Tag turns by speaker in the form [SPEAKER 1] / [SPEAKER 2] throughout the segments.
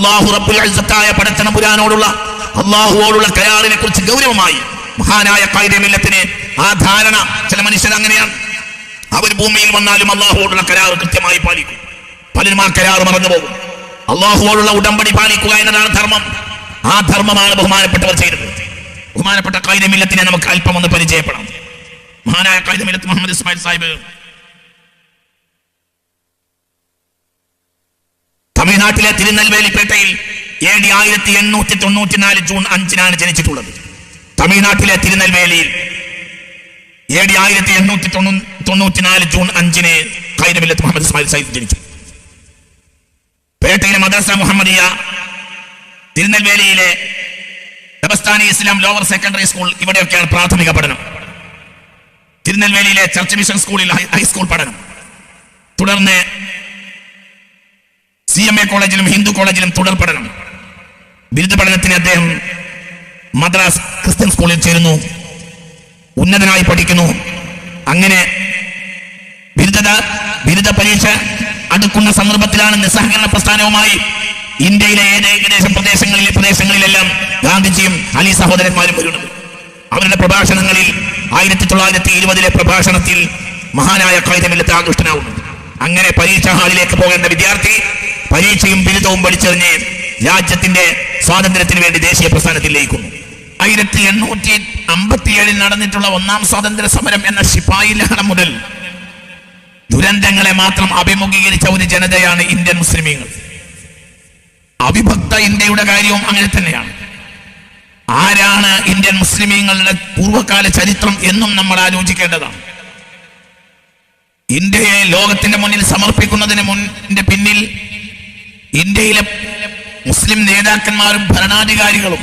[SPEAKER 1] അല്ലാഹു റബ്ബുൽ ഇസ്സത്തായ പടച്ചതമ്പുരാനോടുള്ള അല്ലാഹുവോടുള്ള കരാറിനെ കുറിച്ച് ഗൗരവമായി മഹാനായ ഖായിദ മില്ലത്തിന് ആ ധാരണ. ചില മനുഷ്യർ അങ്ങനെയാണ്, അവർ ഭൂമിയിൽ വന്നാലും അല്ലാഹുവോടുള്ള കരാർ കൃത്യമായി പാലിക്കും. പലരും ആ കരാർ മറന്നു പോകും. അല്ലാഹുവോടുള്ള ഉടമ്പടി പാലിക്കുക എന്നതാണ് ധർമ്മം. ആ ധർമ്മമാണ് ബഹുമാനപ്പെട്ടവർ ചെയ്തത്. ബഹുമാനപ്പെട്ട ഖായിദ മില്ലത്തിനെ നമുക്ക് അല്പം ഒന്ന് പരിചയപ്പെടാം. മഹാനായ ഖായിദ മില്ലത്ത് മുഹമ്മദ് ഇസ്മായിൽ സാഹിബ് തമിഴ്നാട്ടിലെ തിരുനെൽവേലിപ്പേട്ടയിൽ AD 1894 ജൂൺ 5 ജനിച്ചിട്ടുള്ളത്. തമിഴ്നാട്ടിലെ തിരുനെൽവേലിയിൽ AD 1894 ജൂൺ 5 ഖായിദ മില്ലത്ത് മുഹമ്മദ് ഇസ്മായിൽ സാഹിബ് ജനിച്ചു. പേട്ടയിലെ മദ്രസ മുഹമ്മദിയ, തിരുനെൽവേലിയിലെ ദബസ്ഥാനി ഇസ്ലാം ലോവർ സെക്കൻഡറി സ്കൂൾ, ഇവിടെയൊക്കെയാണ് പ്രാഥമിക പഠനം. തിരുനെൽവേലിയിലെ ചർച്ച് മിഷൻ സ്കൂളിൽ ഹൈസ്കൂൾ പഠനം. തുടർന്ന് CMA കോളേജിലും ഹിന്ദു കോളേജിലും തുടർ പഠനം. ബിരുദ പഠനത്തിന് അദ്ദേഹം മദ്രാസ് ക്രിസ്ത്യൻ സ്കൂളിൽ ചേരുന്നു, ഉന്നതനായി പഠിക്കുന്നു. അങ്ങനെ ബിരുദ പരീക്ഷ അടുക്കുന്ന സന്ദർഭത്തിലാണ് നിസ്സഹകരണ പ്രസ്ഥാനവുമായി ഇന്ത്യയിലെ ഏകദേശ പ്രദേശങ്ങളിലെല്ലാം ഗാന്ധിജിയും അലി സഹോദരന്മാരും വരുന്നത്. അവരുടെ പ്രഭാഷണങ്ങളിൽ 1920 പ്രഭാഷണത്തിൽ മഹാനായ ഖായിദ മില്ലത്ത് ആകൃഷ്ടനാവുന്നു. അങ്ങനെ പരീക്ഷാ ഹാളിലേക്ക് പോകേണ്ട വിദ്യാർത്ഥി പരീക്ഷയും ബിരുദവും പഠിച്ചറിഞ്ഞ് രാജ്യത്തിന്റെ സ്വാതന്ത്ര്യത്തിന് വേണ്ടി ദേശീയ പ്രസ്ഥാനത്തിൽ ലയിക്കുന്നു. 1857 നടന്നിട്ടുള്ള ഒന്നാം സ്വാതന്ത്ര്യ സമരം എന്ന ശിപായി ലഹള മുതൽ ദുരന്തങ്ങളെ മാത്രം അഭിമുഖീകരിച്ച ഒരു ജനതയാണ് ഇന്ത്യൻ മുസ്ലിമീങ്ങൾ. അവിഭക്ത ഇന്ത്യയുടെ കാര്യവും അങ്ങനെ തന്നെയാണ്. ആരാണ് ഇന്ത്യൻ മുസ്ലിമീങ്ങളുടെ പൂർവ്വകാല ചരിത്രം എന്നും നമ്മൾ ആലോചിക്കേണ്ടതാണ്. ഇന്ത്യയെ ലോകത്തിന്റെ മുന്നിൽ സമർപ്പിക്കുന്നതിന് പിന്നിൽ ഇന്ത്യയിലെ മുസ്ലിം നേതാക്കന്മാരും ഭരണാധികാരികളും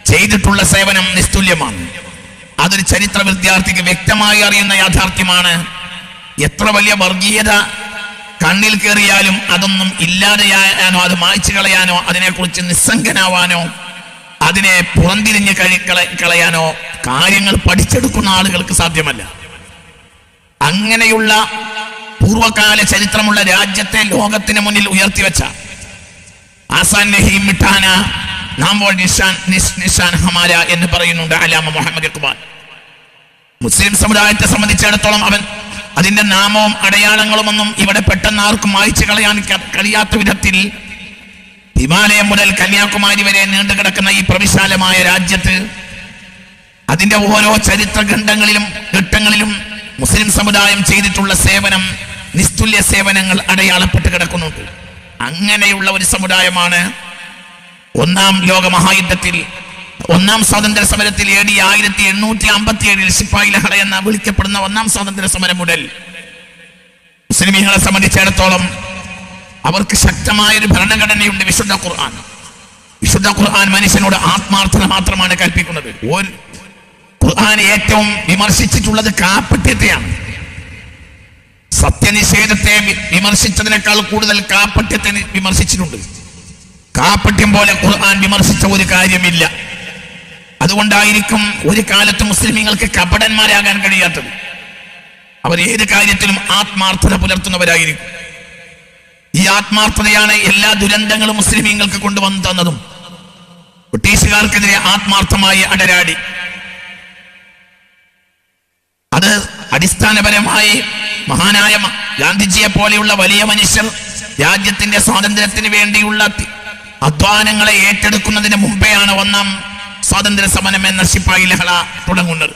[SPEAKER 1] ചെയ്തിട്ടുള്ള സേവനം നിസ്തുല്യമാണ്. അതൊരു ചരിത്ര വിദ്യാർത്ഥിക്ക് വ്യക്തമായി അറിയുന്ന യാഥാർത്ഥ്യമാണ്. എത്ര വലിയ വർഗീയത കണ്ണിൽ കയറിയാലും അതൊന്നും ഇല്ലാതെയാനോ അത് മായ്ച്ചു കളയാനോ അതിനെക്കുറിച്ച് നിസ്സംഗനാവാനോ അതിനെ പുറംതിരിഞ്ഞ് കളയാനോ കാര്യങ്ങൾ പഠിച്ചെടുക്കുന്ന ആളുകൾക്ക് സാധ്യമല്ല. അങ്ങനെയുള്ള പൂർവകാല ചരിത്രമുള്ള രാജ്യത്തെ ലോകത്തിന് മുന്നിൽ ഉയർത്തിവെച്ച ആസാൻ നഹീം മിഠാന നാമോ നിഷാൻ ഹമാര എന്ന് പറയുന്നുണ്ട് അല്ലാമ മുഹമ്മദ് ഇഖ്ബാൽ. മുസ്ലിം സമുദായത്തെ സംബന്ധിച്ചിടത്തോളം അതിന്റെ നാമവും അടയാളങ്ങളുമൊന്നും ഇവിടെ പെട്ടെന്ന് ആർക്കും മായ്ച്ചു കളയാൻ കഴിയാത്ത വിധത്തിൽ ഹിമാലയം മുതൽ കന്യാകുമാരി വരെ നീണ്ടുകിടക്കുന്ന ഈ പ്രവിശാലമായ രാജ്യത്ത് അതിന്റെ ഓരോ ചരിത്ര ഘട്ടങ്ങളിലും മുസ്ലിം സമുദായം ചെയ്തിട്ടുള്ള സേവനം, നിസ്തുല്യ സേവനങ്ങൾ അടയാളപ്പെട്ട് കിടക്കുന്നുണ്ട്. അങ്ങനെയുള്ള ഒരു സമുദായമാണ് ഒന്നാം ലോക മഹായുദ്ധത്തിൽ, ഒന്നാം സ്വാതന്ത്ര്യ സമരത്തിൽ AD 1857 ശിപ്പായി ലഹള എന്ന വിളിക്കപ്പെടുന്ന ഒന്നാം സ്വാതന്ത്ര്യ സമരം മുതൽ മുസ്ലിമീങ്ങളെ സംബന്ധിച്ചിടത്തോളം അവർക്ക് ശക്തമായൊരു ഭരണഘടനയുണ്ട്. വിശുദ്ധ ഖുർആൻ മനുഷ്യനോട് ആത്മാർത്ഥത മാത്രമാണ് കൽപ്പിക്കുന്നത്. ഖുർആൻ ഏറ്റവും വിമർശിച്ചിട്ടുള്ളത് കാപ്പട്യത്തെയാണ്. സത്യനിഷേധത്തെ വിമർശിച്ചതിനേക്കാൾ കൂടുതൽ കാപ്പട്യത്തെ വിമർശിച്ചിട്ടുണ്ട്. കാപ്പട്യം പോലെ ഖുർആൻ വിമർശിച്ച ഒരു കാര്യമില്ല. അതുകൊണ്ടായിരിക്കും ഒരു കാലത്ത് മുസ്ലിമീങ്ങൾക്ക് കപടന്മാരാകാൻ കഴിയാത്തത്. അവർ ഏത് കാര്യത്തിലും ആത്മാർത്ഥത പുലർത്തുന്നവരായിരിക്കും. ഈ ആത്മാർത്ഥതയാണ് എല്ലാ ദുരന്തങ്ങളും മുസ്ലിമീങ്ങൾക്ക് കൊണ്ടുവന്നു തന്നതും. ബ്രിട്ടീഷുകാർക്കെതിരെ ആത്മാർത്ഥമായി അടരാടി അത് അടിസ്ഥാനപരമായി മഹാനായ ഗാന്ധിജിയെ പോലെയുള്ള വലിയ മനുഷ്യർ രാജ്യത്തിന്റെ സ്വാതന്ത്ര്യത്തിന് വേണ്ടിയുള്ള അധ്വാനങ്ങളെ ഏറ്റെടുക്കുന്നതിന് മുമ്പെയാണ് ഒന്നാം സ്വാതന്ത്ര്യ സമരം എന്ന ശിപ്പായി ലഹള തുടങ്ങുന്നത്.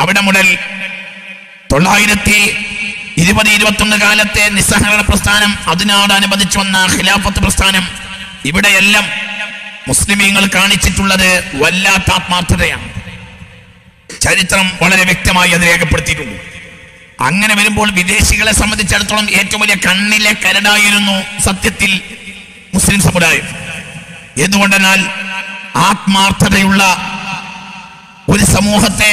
[SPEAKER 1] അവിടെ മുതൽ 920-21 കാലത്തെ നിസ്സഹകരണ പ്രസ്ഥാനം, അതിനോടനുബന്ധിച്ച് വന്ന ഖിലാഫത്ത് പ്രസ്ഥാനം, ഇവിടെയെല്ലാം മുസ്ലിമീങ്ങൾ കാണിച്ചിട്ടുള്ളത് വല്ലാത്ത ആത്മാർത്ഥതയാണ്. ചരിത്രം വളരെ വ്യക്തമായി അത് രേഖപ്പെടുത്തിയിട്ടുണ്ട്. അങ്ങനെ വരുമ്പോൾ വിദേശികളെ സംബന്ധിച്ചിടത്തോളം ഏറ്റവും വലിയ കണ്ണിലെ കരടായിരുന്നു സത്യത്തിൽ മുസ്ലിം സമുദായം. എന്തുകൊണ്ടെന്നാൽ ആത്മാർത്ഥതയുള്ള ഒരു സമൂഹത്തെ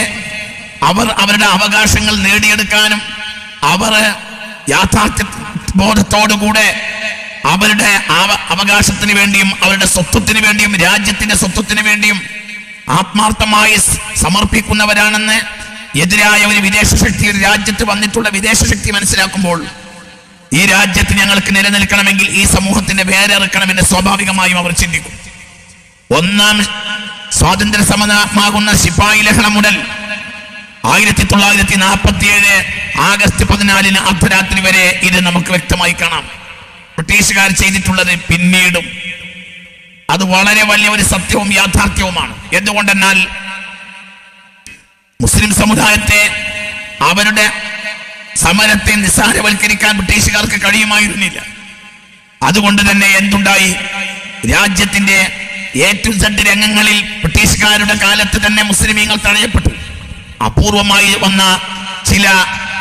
[SPEAKER 1] അവരുടെ അവകാശങ്ങൾ നേടിയെടുക്കാനും അവർ യാഥാർത്ഥ്യ ബോധത്തോടുകൂടെ അവരുടെ അവകാശത്തിന് വേണ്ടിയും അവരുടെ സ്വത്വത്തിന് വേണ്ടിയും രാജ്യത്തിന്റെ സ്വത്വത്തിന് വേണ്ടിയും ആത്മാർത്ഥമായി സമർപ്പിക്കുന്നവരാണെന്ന് എതിരായ ഒരു വിദേശ ശക്തി, ഒരു രാജ്യത്ത് വന്നിട്ടുള്ള വിദേശ ശക്തി മനസ്സിലാക്കുമ്പോൾ ഈ രാജ്യത്ത് ഞങ്ങൾക്ക് നിലനിൽക്കണമെങ്കിൽ ഈ സമൂഹത്തിന്റെ വേരെറുക്കണമെന്ന് സ്വാഭാവികമായും അവർ ചിന്തിക്കും. ഒന്നാം സ്വാതന്ത്ര്യ സമരമാകുന്ന ശിപ്പായി ലഹള മുതൽ 1947 ആഗസ്റ്റ് 14 അർദ്ധരാത്രി വരെ ഇത് നമുക്ക് വ്യക്തമായി കാണാം. ബ്രിട്ടീഷുകാർ ചെയ്തിട്ടുള്ളത് പിന്നീടും അത് വളരെ വലിയ ഒരു സത്യവും യാഥാർത്ഥ്യവുമാണ്. എന്തുകൊണ്ടെന്നാൽ മുസ്ലിം സമുദായത്തെ, അവരുടെ സമരത്തെ നിസ്സാരവൽക്കരിക്കാൻ ബ്രിട്ടീഷുകാർക്ക് കഴിയുമായിരുന്നില്ല. അതുകൊണ്ട് തന്നെ എന്തുണ്ടായി? രാജ്യത്തിന്റെ A to Z രംഗങ്ങളിൽ ബ്രിട്ടീഷുകാരുടെ കാലത്ത് തന്നെ മുസ്ലിമീങ്ങൾ തടയപ്പെട്ടു. അപൂർവമായി വന്ന ചില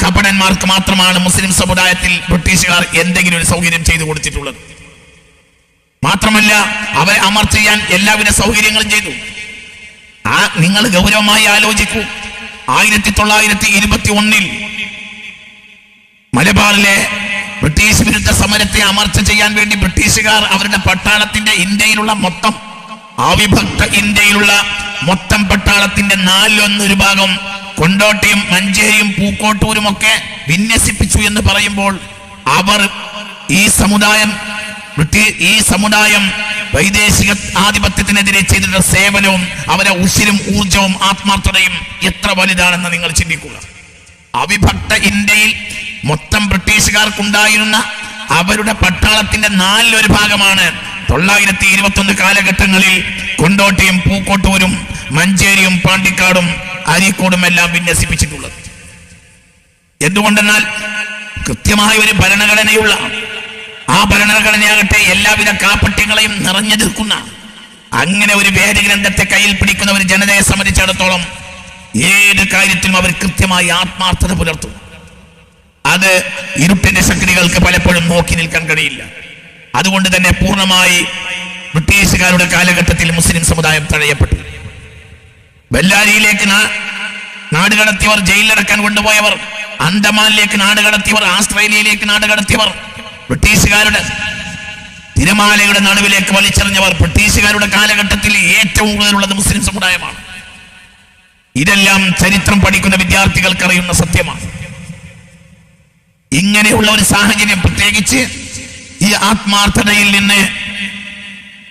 [SPEAKER 1] കപടന്മാർക്ക് മാത്രമാണ് മുസ്ലിം സമുദായത്തിൽ ബ്രിട്ടീഷുകാർ എന്തെങ്കിലും ഒരു സൗകര്യം ചെയ്തു കൊടുത്തിട്ടുള്ളത്. മാത്രമല്ല, അവരെ അമർച്ച ചെയ്യാൻ എല്ലാവിധ സൗകര്യങ്ങളും ചെയ്തു. നിങ്ങൾ ഗൗരവമായി ആലോചിക്കൂ. 1921 മലബാറിലെ ബ്രിട്ടീഷ് വിരുദ്ധ സമരത്തെ അമർച്ച ചെയ്യാൻ വേണ്ടി ബ്രിട്ടീഷുകാർ അവരുടെ പട്ടാളത്തിന്റെ ഇന്ത്യയിലുള്ള മൊത്തം, അവിഭക്ത ഇന്ത്യയിലുള്ള മൊത്തം പട്ടാളത്തിന്റെ 4/1 ഭാഗം കൊണ്ടോട്ടിയും മഞ്ചേരിയും പൂക്കോട്ടൂരും ഒക്കെ വിന്യസിപ്പിച്ചു എന്ന് പറയുമ്പോൾ അവർ ഈ സമുദായം വൈദേശിക ആധിപത്യത്തിനെതിരെ ചെയ്തിട്ടുള്ള സേവനവും അവരെ ഉശിരും ഊർജവും ആത്മാർത്ഥതയും എത്ര വലുതാണെന്ന് നിങ്ങൾ ചിന്തിക്കുക. അവിഭക്ത ഇന്ത്യയിൽ മൊത്തം ബ്രിട്ടീഷുകാർക്കുണ്ടായിരുന്ന അവരുടെ പട്ടാളത്തിന്റെ 4/1 ഭാഗമാണ് 1921 കാലഘട്ടങ്ങളിൽ കൊണ്ടോട്ടിയും പൂക്കോട്ടൂരും മഞ്ചേരിയും പാണ്ടിക്കാടും അരീക്കോടും എല്ലാം വിന്യസിപ്പിച്ചിട്ടുള്ളത്. എന്തുകൊണ്ടെന്നാൽ കൃത്യമായ ഒരു ഭരണഘടനയുള്ള, ആ ഭരണഘടനയാകട്ടെ എല്ലാവിധ കാപ്പട്യങ്ങളെയും നിറഞ്ഞു നിൽക്കുന്ന അങ്ങനെ ഒരു വേദഗ്രന്ഥത്തെ കയ്യിൽ പിടിക്കുന്ന ഒരു ജനതയെ സംബന്ധിച്ചിടത്തോളം ഏത് കാര്യത്തിലും അവർ കൃത്യമായി ആത്മാർത്ഥത പുലർത്തും. അത് ഇരുട്ടിന്റെ ശക്തികൾക്ക് പലപ്പോഴും നോക്കി നിൽക്കാൻ കഴിയില്ല. അതുകൊണ്ട് തന്നെ പൂർണ്ണമായി ബ്രിട്ടീഷുകാരുടെ കാലഘട്ടത്തിൽ മുസ്ലിം സമുദായം തടയപ്പെട്ടു. ബെല്ലാരിയിലേക്ക് നാടുകടത്തിയവർ, ജയിലിലടക്കാൻ കൊണ്ടുപോയവർ, അന്തമാനിലേക്ക് നാടുകടത്തിയവർ, ആസ്ട്രേലിയയിലേക്ക് നാടുകടത്തിയവർ, ബ്രിട്ടീഷുകാരുടെ തിരമാലയുടെ നടുവിലേക്ക് വലിച്ചെറിഞ്ഞവർ ബ്രിട്ടീഷുകാരുടെ കാലഘട്ടത്തിൽ ഏറ്റവും കൂടുതലുള്ളത് മുസ്ലിം സമുദായമാണ്. ഇതെല്ലാം ചരിത്രം പഠിക്കുന്ന വിദ്യാർത്ഥികൾക്ക് അറിയുന്ന സത്യമാണ്. ഇങ്ങനെയുള്ള ഒരു സാഹചര്യം, പ്രത്യേകിച്ച് ഈ ആത്മാർത്ഥതയിൽ നിന്ന്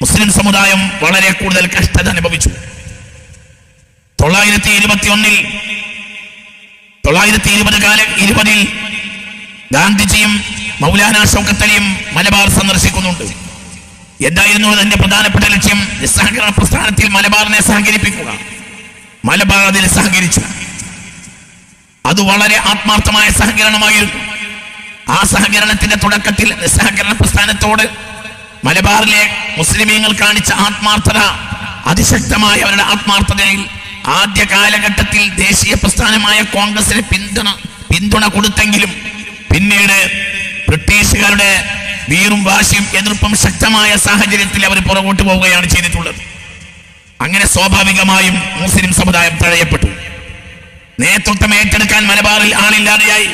[SPEAKER 1] മുസ്ലിം സമുദായം വളരെ കൂടുതൽ കഷ്ടത അനുഭവിച്ചു. 1920 ഗാന്ധിജിയും മൗലാന ഷൗക്കത്ത് അലിയും മലബാർ സന്ദർശിക്കുന്നുണ്ട്. എന്തായിരുന്നു അതിന്റെ പ്രധാനപ്പെട്ട ലക്ഷ്യം? നിസ്സഹകരണ പ്രസ്ഥാനത്തിൽ മലബാറിനെ സഹകരിപ്പിക്കുക. മലബാർ അതിൽ സഹകരിച്ചു. അത് വളരെ ആത്മാർത്ഥമായ സഹകരണമായിരുന്നു. ആ സഹകരണത്തിന്റെ തുടക്കത്തിൽ നിസ്സഹകരണ പ്രസ്ഥാനത്തോട് മലബാറിലെ മുസ്ലിമീങ്ങൾ കാണിച്ച ആത്മാർത്ഥത, അതിശക്തമായ അവരുടെ ആത്മാർത്ഥതയിൽ ആദ്യ കാലഘട്ടത്തിൽ ദേശീയ പ്രസ്ഥാനമായ കോൺഗ്രസിന് പിന്തുണ കൊടുത്തെങ്കിലും പിന്നീട് ബ്രിട്ടീഷുകാരുടെ വീറും വാശിയും എതിർപ്പും ശക്തമായ സാഹചര്യത്തിൽ അവർ പുറകോട്ട് പോവുകയാണ് ചെയ്തിട്ടുള്ളത്. അങ്ങനെ സ്വാഭാവികമായും മുസ്ലിം സമുദായം തഴയപ്പെട്ടു. നേതൃത്വം ഏറ്റെടുക്കാൻ മലബാറിൽ ആളില്ലാതെയായി.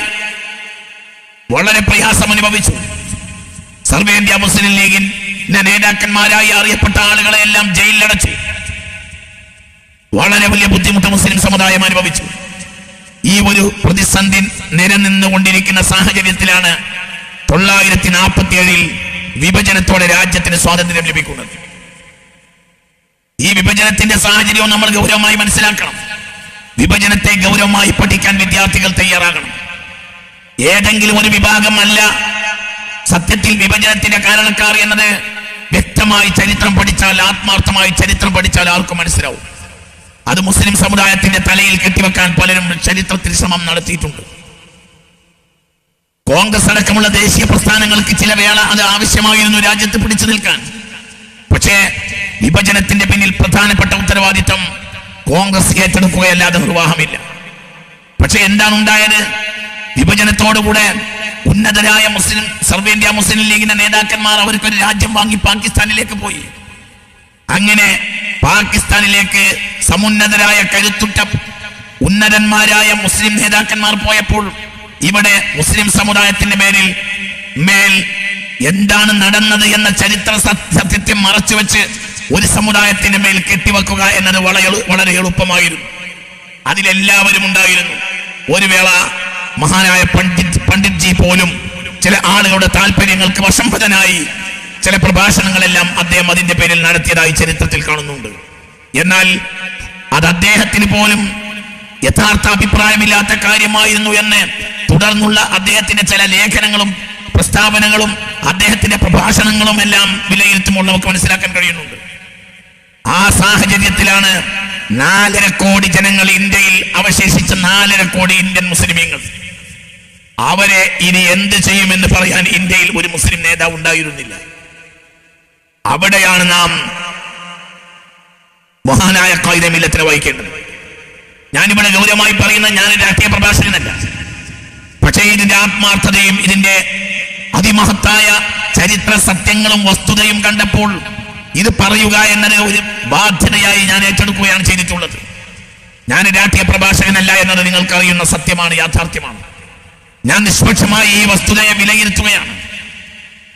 [SPEAKER 1] വളരെ പ്രയാസം അനുഭവിച്ചു. സർവേന്ത്യ മുസ്ലിം ലീഗിന്റെ നേതാക്കന്മാരായി അറിയപ്പെട്ട ആളുകളെ എല്ലാം ജയിലിലടച്ചു. വളരെ വലിയ ബുദ്ധിമുട്ട് മുസ്ലിം സമുദായം അനുഭവിച്ചു. ഈ ഒരു പ്രതിസന്ധി നിലനിന്നുകൊണ്ടിരിക്കുന്ന സാഹചര്യത്തിലാണ് 1947 വിഭജനത്തോടെ രാജ്യത്തിന് സ്വാതന്ത്ര്യം ലഭിക്കുന്നത്. ഈ വിഭജനത്തിന്റെ സാഹചര്യവും നമ്മൾ ഗൗരവമായി മനസ്സിലാക്കണം. വിഭജനത്തെ ഗൗരവമായി പഠിക്കാൻ വിദ്യാർത്ഥികൾ തയ്യാറാകണം. ഏതെങ്കിലും ഒരു വിഭാഗമല്ല സത്യത്തിൽ വിഭജനത്തിന്റെ കാരണക്കാർ എന്നത് വ്യക്തമായി ചരിത്രം പഠിച്ചാൽ, ആത്മാർത്ഥമായി ചരിത്രം പഠിച്ചാൽ ആർക്കും മനസ്സിലാവും. അത് മുസ്ലിം സമുദായത്തിന്റെ തലയിൽ കെട്ടിവെക്കാൻ പലരും ചരിത്രത്തിൽ ശ്രമം നടത്തിയിട്ടുണ്ട്. കോൺഗ്രസ് അടക്കമുള്ള ദേശീയ പ്രസ്ഥാനങ്ങൾക്ക് ചില വേള അത് ആവശ്യമായിരുന്നു രാജ്യത്ത് പിടിച്ചു നിൽക്കാൻ. പക്ഷേ വിഭജനത്തിന്റെ പിന്നിൽ പ്രധാനപ്പെട്ട ഉത്തരവാദിത്വം കോൺഗ്രസ് ഏറ്റെടുക്കുകയല്ലാതെ നിർവാഹമില്ല. പക്ഷെ എന്താണ് ഉണ്ടായത്? വിഭജനത്തോടുകൂടെ ഉന്നതരായ സർവേന്ത്യ മുസ്ലിം ലീഗിന്റെ നേതാക്കന്മാർ അവർക്കൊരു രാജ്യം വാങ്ങി പാകിസ്ഥാനിലേക്ക് പോയി. അങ്ങനെ പാകിസ്ഥാനിലേക്ക് സമുന്നതരായ കരുത്തുറ്റ ഉന്നതന്മാരായ മുസ്ലിം നേതാക്കന്മാർ പോയപ്പോൾ ഇവിടെ മുസ്ലിം സമുദായത്തിന്റെ മേൽ എന്താണ് നടന്നത് എന്ന ചരിത്ര സത്യത്തെ മറച്ചുവെച്ച് ഒരു സമുദായത്തിന്റെ മേൽ കെട്ടിവെക്കുക എന്നത് വളരെ എളുപ്പമായിരുന്നു. അതിലെല്ലാവരും ഉണ്ടായിരുന്നു. ഒരു വേള മഹാനായ പണ്ഡിറ്റ് ജി പോലും ചില ആളുകളുടെ താല്പര്യങ്ങൾക്ക് വശംവദനായി ചില പ്രഭാഷണങ്ങളെല്ലാം അദ്ദേഹം അതിന്റെ പേരിൽ നടത്തിയതായി ചരിത്രത്തിൽ കാണുന്നുണ്ട്. എന്നാൽ അത് അദ്ദേഹത്തിന് പോലും യഥാർത്ഥ അഭിപ്രായമില്ലാത്ത കാര്യമായിരുന്നു എന്ന് തുടർന്നുള്ള അദ്ദേഹത്തിന്റെ ചില ലേഖനങ്ങളും പ്രസ്താവനകളും അദ്ദേഹത്തിന്റെ പ്രഭാഷണങ്ങളും എല്ലാം വിലയിരുത്തുമ്പോൾ നമുക്ക് മനസ്സിലാക്കാൻ കഴിയുന്നുണ്ട്. ആ സാഹചര്യത്തിലാണ് 4.5 കോടി ജനങ്ങൾ ഇന്ത്യയിൽ അവശേഷിച്ച 4.5 കോടി ഇന്ത്യൻ മുസ്ലിമീങ്ങൾ. അവരെ ഇനി എന്ത് ചെയ്യുമെന്ന് പറയാൻ ഇന്ത്യയിൽ ഒരു മുസ്ലിം നേതാവ് ഉണ്ടായിരുന്നില്ല. അവിടെയാണ് നാം മഹാനായ ഖായിദ മില്ലത്തിനെ വഹിക്കേണ്ടത്. ഞാനിവിടെ ഗൗരവമായി പറയുന്ന ഞാൻ രാഷ്ട്രീയ പ്രഭാഷകനല്ല. പക്ഷേ ഇതിന്റെ ആത്മാർത്ഥതയും ഇതിന്റെ അതിമഹത്തായ ചരിത്ര സത്യങ്ങളും വസ്തുതയും കണ്ടപ്പോൾ ഇത് പറയുക എന്നത് ഒരു ബാധ്യതയായി ഞാൻ ഏറ്റെടുക്കുകയാണ് ചെയ്തിട്ടുള്ളത്. ഞാൻ രാഷ്ട്രീയ പ്രഭാഷകനല്ല എന്നത് നിങ്ങൾക്കറിയുന്ന സത്യമാണ്, യാഥാർത്ഥ്യമാണ്. ഞാൻ നിഷ്പക്ഷമായി ഈ വസ്തുതയെ വിലയിരുത്തുകയാണ്.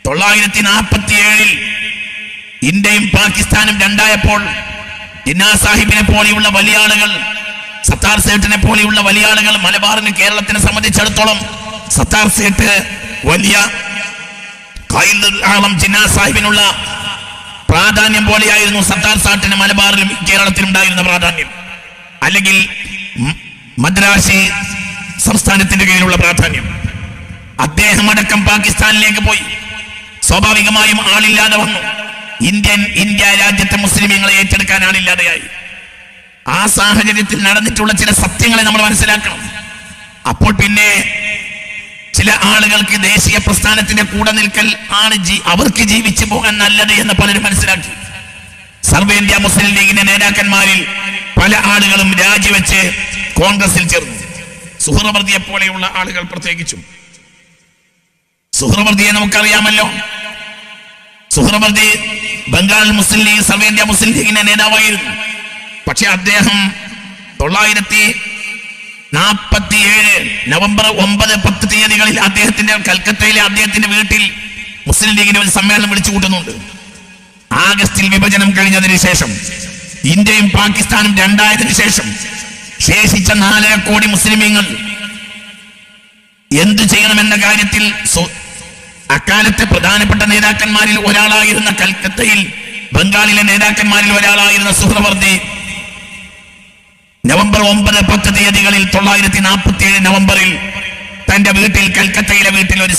[SPEAKER 1] 1947 ഇന്ത്യയും പാകിസ്ഥാനും രണ്ടായപ്പോൾ ജിന്നാ സാഹിബിനെ പോലെയുള്ള വലിയ ആളുകൾ, സത്താർ സേട്ടിനെ പോലെയുള്ള വലിയ ആളുകൾ, മലബാറിന് കേരളത്തിനെ സംബന്ധിച്ചിടത്തോളം സത്താർ സേട്ട് വലിയ ഖായിദുൽ ആളം ജിന്നാ സാഹിബിനുള്ള പ്രാധാന്യം പോലെയായിരുന്നു സത്താർ സാട്ടിന് മലബാറിലും കേരളത്തിലും ഉണ്ടായിരുന്ന പ്രാധാന്യം, അല്ലെങ്കിൽ മദ്രാസി സംസ്ഥാനത്തിന്റെ കീഴിലുള്ള പ്രാധാന്യം. അദ്ദേഹം അടക്കം പാകിസ്ഥാനിലേക്ക് പോയി. സ്വാഭാവികമായും ആളില്ലാതെ വന്നു. ഇന്ത്യ രാജ്യത്തെ മുസ്ലിമീങ്ങളെ ഏറ്റെടുക്കാൻ ആളില്ലാതെയായി. ആ സാഹചര്യത്തിൽ നടന്നിട്ടുള്ള ചില സത്യങ്ങളെ നമ്മൾ മനസ്സിലാക്കണം. അപ്പോൾ പിന്നെ ചില ആളുകൾക്ക് ദേശീയ പ്രസ്ഥാനത്തിന്റെ കൂടെ നിൽക്കൽ ആണ് അവർക്ക് ജീവിച്ചു പോകാൻ നല്ലത് എന്ന് പലരും മനസ്സിലാക്കി. സർവ്വേന്ത്യ മുസ്ലിം ലീഗിന്റെ നേതാക്കന്മാരിൽ പല ആളുകളും രാജിവെച്ച് കോൺഗ്രസിൽ ചേർന്നു. സുഹ്റവർദിയെ പോലെയുള്ള ആളുകൾ പ്രത്യേകിച്ചും. സുഹ്റവർദിയെ നമുക്കറിയാമല്ലോ. സുഹ്റവർദി ബംഗാൾ മുസ്ലിം ലീഗ്, സർവ്വേന്ത്യ മുസ്ലിം ലീഗിന്റെ നേതാവായിരുന്നു. പക്ഷെ അദ്ദേഹം 1947 നവംബർ 9, 10 തീയതികളിൽ അദ്ദേഹത്തിന്റെ കൽക്കത്തയിലെ അദ്ദേഹത്തിന്റെ വീട്ടിൽ മുസ്ലിം ലീഗിന്റെ ഒരു സമ്മേളനം വിളിച്ചു കൂട്ടുന്നുണ്ട്. ആഗസ്റ്റിൽ വിഭജനം കഴിഞ്ഞതിന് ശേഷം, ഇന്ത്യയും പാകിസ്ഥാനും രണ്ടായതിനു ശേഷം ശേഷിച്ച 4.5 കോടി മുസ്ലിമീങ്ങൾ എന്തു ചെയ്യണമെന്ന കാര്യത്തിൽ അക്കാലത്തെ പ്രധാനപ്പെട്ട നേതാക്കന്മാരിൽ ഒരാളായിരുന്ന, കൽക്കത്തയിൽ ബംഗാളിലെ നേതാക്കന്മാരിൽ ഒരാളായിരുന്ന സുഹ്റവർദി നവംബർ 9, 10 തീയതികളിൽ 1947 നവംബറിൽ തന്റെ വീട്ടിൽ, കൽക്കത്തയിലെ വീട്ടിൽ ഒരു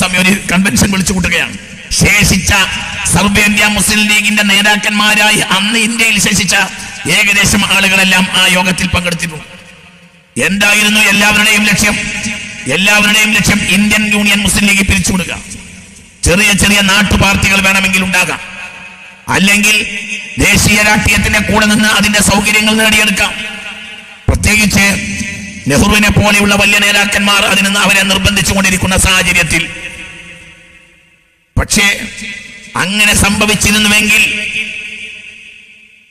[SPEAKER 1] കൺവെൻഷൻ വിളിച്ചു കൂട്ടുകയാണ്. ശേഷിച്ച സർവ്വേന്ത്യ മുസ്ലിം ലീഗിന്റെ നേതാക്കന്മാരായി അന്ന് ഇന്ത്യയിൽ ശേഷിച്ച ഏകദേശം ആളുകളെല്ലാം ആ യോഗത്തിൽ പങ്കെടുത്തിട്ടുണ്ട്. എന്തായിരുന്നു എല്ലാവരുടെയും ലക്ഷ്യം? എല്ലാവരുടെയും ലക്ഷ്യം ഇന്ത്യൻ യൂണിയൻ മുസ്ലിം ലീഗ് പിരിച്ചുവിടുക. ചെറിയ ചെറിയ നാട്ടു പാർട്ടികൾ വേണമെങ്കിൽ ഉണ്ടാകാം, അല്ലെങ്കിൽ ദേശീയ രാഷ്ട്രീയത്തിന്റെ കൂടെ നിന്ന് അതിന്റെ സൗകര്യങ്ങൾ നേടിയെടുക്കാം. പ്രത്യേകിച്ച് നെഹ്റുവിനെ പോലെയുള്ള വലിയ നേതാക്കന്മാർ അവരെ നിർബന്ധിച്ചുകൊണ്ടിരിക്കുന്ന സാഹചര്യത്തിൽ. പക്ഷേ അങ്ങനെ സംഭവിച്ചിരുന്നുവെങ്കിൽ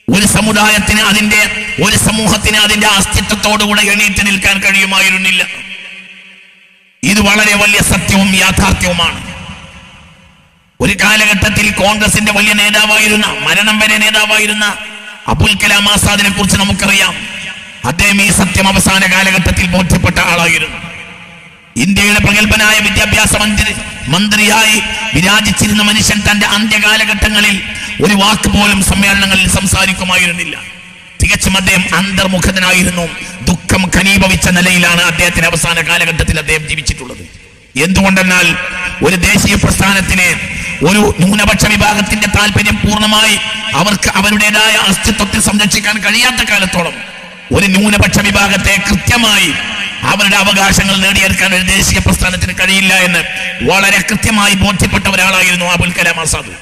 [SPEAKER 1] ഒരു സമുദായത്തിന്, ഒരു സമൂഹത്തിന് അതിന്റെ അസ്തിത്വത്തോടുകൂടെ എണീറ്റ് നിൽക്കാൻ കഴിയുമായിരുന്നില്ല. ഇത് വളരെ വലിയ സത്യവും യാഥാർത്ഥ്യവുമാണ്. ഒരു കാലഘട്ടത്തിൽ കോൺഗ്രസിന്റെ വലിയ നേതാവായിരുന്ന, മരണം വരെ നേതാവായിരുന്ന അബുൽ കലാം ആസാദിനെ കുറിച്ച് നമുക്കറിയാം. അദ്ദേഹം ഈ സത്യം അവസാന കാലഘട്ടത്തിൽ ബോധ്യപ്പെട്ട ആളായിരുന്നു. ഇന്ത്യയുടെ പ്രഗത്ഭനായ വിദ്യാഭ്യാസ മന്ത്രിയായി വിരാജിച്ചിരുന്ന മനുഷ്യൻ തന്റെ അന്ത്യകാലഘട്ടങ്ങളിൽ ഒരു വാക്ക് പോലും സമ്മേളനങ്ങളിൽ സംസാരിക്കുമായിരുന്നില്ല. തികച്ചും അദ്ദേഹം അന്തർമുഖനായിരുന്നു. ദുഃഖം ഘനീഭവിച്ച നിലയിലാണ് അദ്ദേഹത്തിന്റെ അവസാന കാലഘട്ടത്തിൽ അദ്ദേഹം ജീവിച്ചിട്ടുള്ളത്. എന്തുകൊണ്ടെന്നാൽ ഒരു ദേശീയ പ്രസ്ഥാനത്തിന് ഒരു ന്യൂനപക്ഷ വിഭാഗത്തിന്റെ താല്പര്യം പൂർണ്ണമായി അവർക്ക് അവരുടേതായ അസ്തിത്വത്തെ സംരക്ഷിക്കാൻ കഴിയാത്ത കാലത്തോളം ഒരു ന്യൂനപക്ഷ വിഭാഗത്തെ കൃത്യമായി അവരുടെ അവകാശങ്ങൾ നേടിയെടുക്കാൻ ഒരു ദേശീയ പ്രസ്ഥാനത്തിന് കഴിയില്ല എന്ന് വളരെ കൃത്യമായി ബോധ്യപ്പെട്ട ഒരാളായിരുന്നു അബുൽ കലാം ആസാദ്.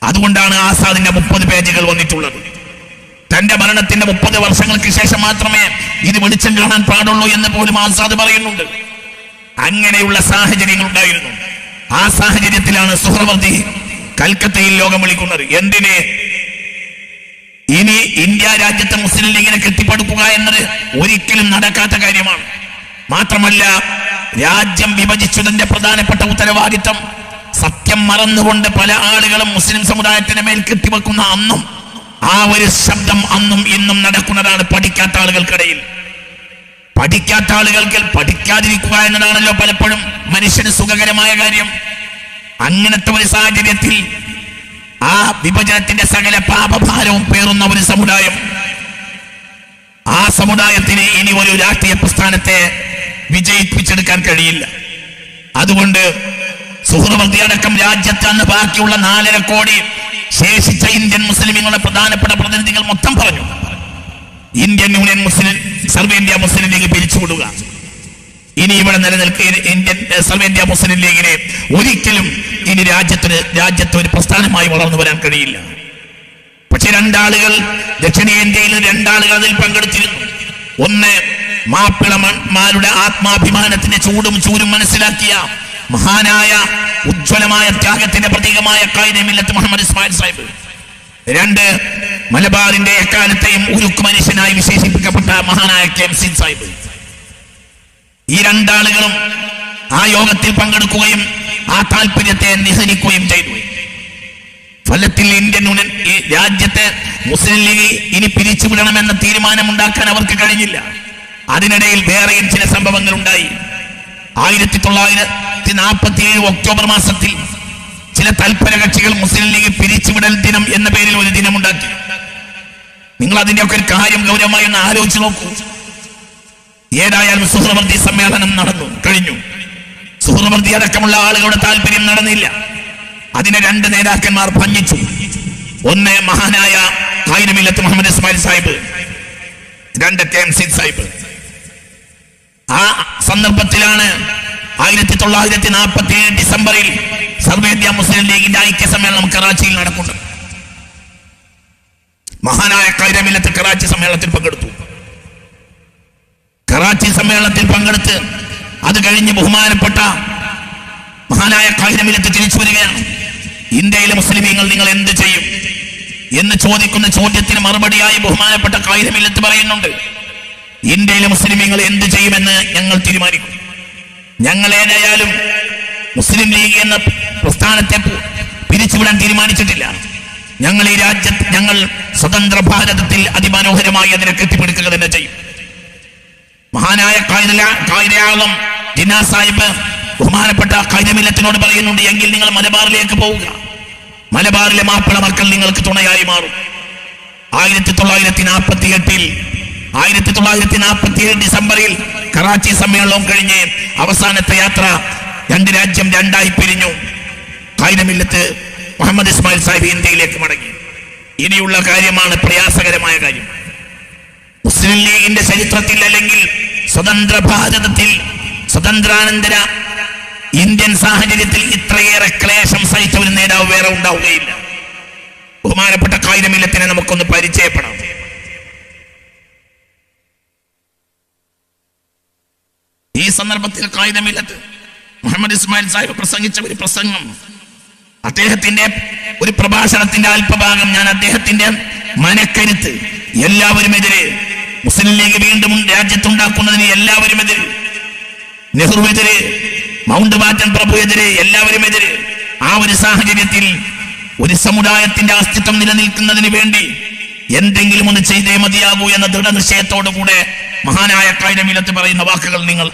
[SPEAKER 1] അതുകൊണ്ടാണ് ആസാദിന്റെ 30 പേജുകൾ വന്നിട്ടുള്ളത്. തന്റെ മരണത്തിന്റെ 30 വർഷങ്ങൾക്ക് ശേഷം മാത്രമേ ഇത് വെളിച്ചം കാണാൻ പാടുള്ളൂ എന്ന് പോലും ആസാദ് പറയുന്നുണ്ട്. അങ്ങനെയുള്ള സാഹചര്യങ്ങൾ ഉണ്ടായിരുന്നു. ആ സാഹചര്യത്തിലാണ് സുഹ്റവർദി കൽക്കത്തയിൽ യോഗം വിളിക്കുന്നത്. എന്തിന്? ഇനി ഇന്ത്യ രാജ്യത്തെ മുസ്ലിം ലീഗിനെ കെട്ടിപ്പടുക്കുക എന്നത് ഒരിക്കലും നടക്കാത്ത കാര്യമാണ്. മാത്രമല്ല, രാജ്യം വിഭജിച്ചതിന്റെ പ്രധാനപ്പെട്ട ഉത്തരവാദിത്തം സത്യം മറന്നുകൊണ്ട് പല ആളുകളും മുസ്ലിം സമുദായത്തിന് മേൽ കെട്ടിവെക്കുന്ന അന്നും ആ ഒരു ശബ്ദം അന്നും ഇന്നും നടക്കുന്നതാണ് പഠിക്കാത്ത ആളുകൾക്കിടയിൽ. പഠിക്കാത്ത ആളുകൾക്ക് പഠിക്കാതിരിക്കുക എന്നതാണല്ലോ പലപ്പോഴും മനുഷ്യന് സുഖകരമായ കാര്യം. അങ്ങനത്തെ ഒരു സാഹചര്യത്തിൽ ആ വിഭജനത്തിന്റെ സകല പാപഭാരവും പേറുന്ന ഒരു സമുദായം, ആ സമുദായത്തിന് ഇനി ഒരു രാഷ്ട്രീയ പ്രസ്ഥാനത്തെ വിജയിപ്പിച്ചെടുക്കാൻ കഴിയില്ല. അതുകൊണ്ട് സുഹൃവൃത്തി അടക്കം രാജ്യത്ത് അന്ന് ബാക്കിയുള്ള 4.5 കോടി ശേഷിച്ച ഇന്ത്യൻ മുസ്ലിമുകളുടെ പ്രധാനപ്പെട്ട പ്രതിനിധികൾ മൊത്തം പറഞ്ഞു, ഇന്ത്യൻ യൂണിയൻ മുസ്ലിം സർവ്വേന്ത്യ മുസ്ലിം ലീഗ് പിരിച്ചുവിടുക. ഇനി ഇവിടെ നിലനിൽക്കുന്ന ഇന്ത്യൻ സർവ്വേന്ത്യ മുസ്ലിം ലീഗിനെ ഒരിക്കലും ഇനി രാജ്യത്ത് ഒരു പ്രസ്ഥാനമായി വളർന്നു വരാൻ കഴിയില്ല. പക്ഷെ 2 ആളുകൾ ദക്ഷിണേന്ത്യയിൽ 2 ആളുകൾ അതിൽ പങ്കെടുത്തിരുന്നു. ഒന്ന് മാപ്പിളമാരുടെ ആത്മാഭിമാനത്തിന്റെ ചൂടും ചൂരും മനസ്സിലാക്കിയ മഹാനായ ഉജ്ജ്വലമായ ത്യാഗത്തിന്റെ പ്രതീകമായ ഖായിദെ മില്ലത്ത് മുഹമ്മദ് ഇസ്മായിൽ സാഹിബ്. 2 മലബാറിന്റെ എക്കാലത്തെയും ഉരുക്ക് മനുഷ്യനായി വിശേഷിപ്പിക്കപ്പെട്ട മഹാനായ KM സീൻ സാഹിബ്. ഈ 2 ആളുകളും ആ യോഗത്തിൽ പങ്കെടുക്കുകയും ആ താല്പര്യത്തെ നിഹനിക്കുകയും ചെയ്തു. ഫലത്തിൽ ഇന്ത്യൻ യൂണിയൻ ഈ രാജ്യത്തെ മുസ്ലിം ലീഗ് ഇനി പിരിച്ചുവിടണമെന്ന തീരുമാനമുണ്ടാക്കാൻ അവർക്ക് കഴിഞ്ഞില്ല. അതിനിടയിൽ വേറെയും ചില സംഭവങ്ങൾ ഉണ്ടായി. 1947 ഒക്ടോബർ മാസത്തിൽ ചില തൽപര കക്ഷികൾ മുസ്ലിം ലീഗ് പിരിച്ചുവിടൽ ദിനം എന്ന പേരിൽ ഒരു ദിനമുണ്ടാക്കി. നിങ്ങൾ അതിന്റെയൊക്കെ ഒരു കാര്യം ഗൗരവമായി ഒന്ന് ആലോചിച്ച് നോക്കൂ. ഏതായാലും സുഹൃവൃത്തി സമ്മേളനം കഴിഞ്ഞു. സുഹൃവൃത്തി അടക്കമുള്ള ആളുകളുടെ താല്പര്യം നടന്നില്ല. അതിനെ 2 നേതാക്കന്മാർ ഭഞ്ജിച്ചു. ഒന്ന് മഹാനായ ഖായിദെ മില്ലത്ത് മുഹമ്മദ് ഇസ്മായിൽ സാഹിബ്, 2 KM സീൻ സാഹിബ്. ആ സന്ദർഭത്തിലാണ് 1947 ഡിസംബറിൽ സർവ്വേന്ത്യ മുസ്ലിം ലീഗിന്റെ ഐക്യ സമ്മേളനം കറാച്ചിയിൽ നടക്കുന്നത്. മഹാനായ ഖായിദെ മില്ലത്ത് കറാച്ചി സമ്മേളനത്തിൽ പങ്കെടുത്തു. കറാച്ചി സമ്മേളനത്തിൽ പങ്കെടുത്ത് അത് കഴിഞ്ഞ് ബഹുമാനപ്പെട്ട മഹാനായ ഖായിദെ മില്ലത്ത് തിരിച്ചു വരികയാണ്. ഇന്ത്യയിലെ മുസ്ലിമീങ്ങൾ നിങ്ങൾ എന്ത് ചെയ്യും എന്ന് ചോദിക്കുന്ന ചോദ്യത്തിന് മറുപടിയായി ബഹുമാനപ്പെട്ട ഖായിദെ മില്ലത്ത് പറയുന്നുണ്ട്, ഇന്ത്യയിലെ മുസ്ലിമീങ്ങൾ എന്ത് ചെയ്യുമെന്ന് ഞങ്ങൾ തീരുമാനിക്കും. ഞങ്ങൾ ഏതായാലും മുസ്ലിം ലീഗ് എന്ന പ്രസ്ഥാനത്തെ പിരിച്ചുവിടാൻ തീരുമാനിച്ചിട്ടില്ല. ഞങ്ങൾ ഈ രാജ്യത്ത് ഞങ്ങൾ സ്വതന്ത്ര അതിമനോഹരമായി അതിനെ കെട്ടിപ്പിടിക്കുക തന്നെ ചെയ്യും. മഹാനായ ഖായിദെ ആളം ജിന്നാ സാഹിബ് ബഹുമാനപ്പെട്ട ഖായിദെ മില്ലത്തിനോട് പറയുന്നുണ്ട്, എങ്കിൽ നിങ്ങൾ മലബാറിലേക്ക് പോവുക, മലബാറിലെ മാപ്പിള മക്കൾ നിങ്ങൾക്ക് തുണയായി മാറും. 1947 ഡിസംബറിൽ കറാച്ചി സമ്മേളനം കഴിഞ്ഞ് അവസാനത്തെ യാത്ര 2 രാജ്യം 2ആയി പിരിഞ്ഞു. ഖായിദെ മില്ലത്ത് മുഹമ്മദ് ഇസ്മായിൽ സാഹിബ് ഇന്ത്യയിലേക്ക് മടങ്ങി. ഇനിയുള്ള കാര്യമാണ് പ്രയാസകരമായ കാര്യം. മുസ്ലിം ലീഗിന്റെ ചരിത്രത്തിൽ അല്ലെങ്കിൽ സ്വതന്ത്ര ഭാരതത്തിൽ സ്വതന്ത്രാനന്തര ഇന്ത്യൻ സാഹചര്യത്തിൽ ഇത്രയേറെ ക്ലേശം സഹിച്ച ഒരു നേതാവ് വേറെ ഉണ്ടാവുകയില്ല. ബഹുമാനപ്പെട്ട ഖായിദെ മില്ലത്തിനെ നമുക്കൊന്ന് പരിചയപ്പെടാം. ഈ സന്ദർഭത്തിൽ ഖായിദെ മില്ലത്ത് മുഹമ്മദ് ഇസ്മായിൽ സാഹിബ് പ്രസംഗിച്ച ഒരു പ്രസംഗം, അദ്ദേഹത്തിന്റെ ഒരു പ്രഭാഷണത്തിന്റെ അല്പഭാഗം ഞാൻ അദ്ദേഹത്തിന്റെ മനക്കരുത്ത്, എല്ലാവരുമെതിരെ മുസ്ലിം ലീഗ് വീണ്ടും രാജ്യത്തുണ്ടാക്കുന്നതിന് എല്ലാവരുമെതിരെ, നെഹ്റുവിനെതിരെ, മൗണ്ട് ബാറ്റൻ പ്രഭുവിനെതിരെ, എല്ലാവരുമെതിരെ, ആ ഒരു സാഹചര്യത്തിൽ ഒരു സമുദായത്തിന്റെ അസ്തിത്വം നിലനിൽക്കുന്നതിന് വേണ്ടി എന്തെങ്കിലും ഒന്ന് ചെയ്തേ മതിയാകൂ എന്ന ദൃഢനിശ്ചയത്തോടുകൂടെ മഹാനായ ഖായിദെ മില്ലത്ത് പറയുന്ന വാക്കുകൾ നിങ്ങൾ